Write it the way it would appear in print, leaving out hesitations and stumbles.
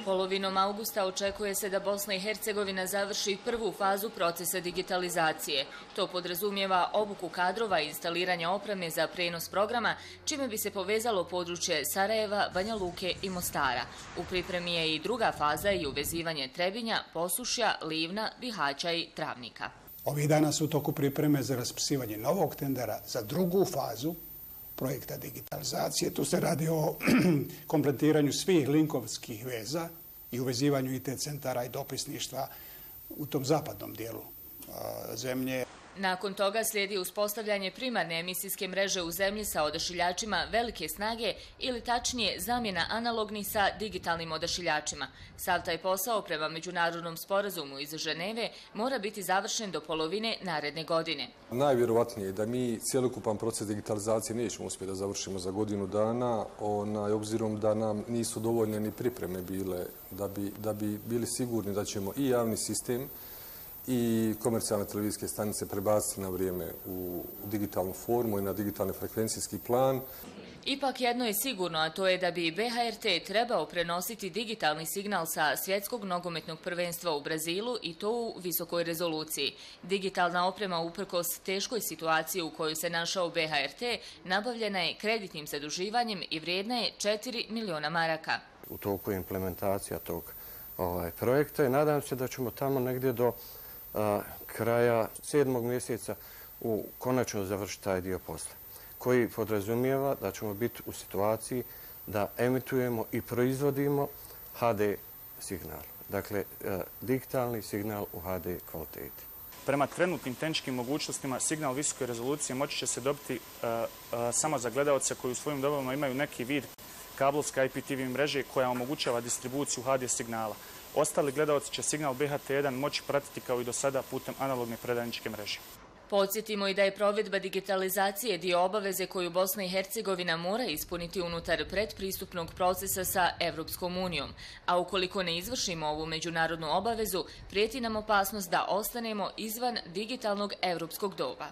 Polovinom augusta očekuje se da Bosna i Hercegovina završi prvu fazu procesa digitalizacije. To podrazumijeva obuku kadrova i instaliranje opreme za prenos programa, čime bi se povezalo područje Sarajeva, Banja Luke i Mostara. U pripremi je i druga faza i uvezivanje Trebinja, Posušja, Livna, Bihaća i Travnika. Ovih dana su u toku pripreme za raspisivanje novog tendera za drugu fazu projekta digitalizacije. Tu se radi o kompletiranju svih linkovskih veza i uvezivanju IT centara i dopisništva u tom zapadnom dijelu zemlje. Nakon toga slijedi uspostavljanje primarne emisijske mreže u zemlji sa odašiljačima velike snage ili tačnije zamjena analognih sa digitalnim odašiljačima. Sav taj posao prema međunarodnom sporazumu iz Ženeve mora biti završen do polovine naredne godine. Najvjerovatnije je da mi cjelokupan proces digitalizacije nećemo uspjeti da završimo za godinu dana, obzirom da nam nisu dovoljne ni pripreme bile da bi bili sigurni da ćemo i javni sistem i komercijalne televizijske stanice prebaciti na vrijeme u digitalnu formu i na digitalni frekvencijski plan. Ipak jedno je sigurno, a to je da bi BHRT trebao prenositi digitalni signal sa svjetskog nogometnog prvenstva u Brazilu i to u visokoj rezoluciji. Digitalna oprema uprkos teškoj situaciji u kojoj se našao BHRT nabavljena je kreditnim zaduživanjem i vrijedna je 4 miliona maraka. U toku implementacija tog projekta i nadam se da ćemo tamo negdje do kraja 7. mjeseca konačno završiti taj dio posla, koji podrazumijeva da ćemo biti u situaciji da emitujemo i proizvodimo HD signal. Dakle, digitalni signal u HD kvaliteti. Prema trenutnim tehničkim mogućnostima signal visoke rezolucije moći će se dobiti samo za gledaoce koji u svojim dobama imaju neki vid kablovske IPTV mreže koja omogućava distribuciju HD signala. Ostali gledaoci će signal BHT1 moći pratiti kao i do sada putem analogne predajničke mreže. Podsjetimo i da je provedba digitalizacije dio obaveze koju Bosna i Hercegovina mora ispuniti unutar predpristupnog procesa sa Evropskom unijom, a ukoliko ne izvršimo ovu međunarodnu obavezu, prijeti nam opasnost da ostanemo izvan digitalnog evropskog doba.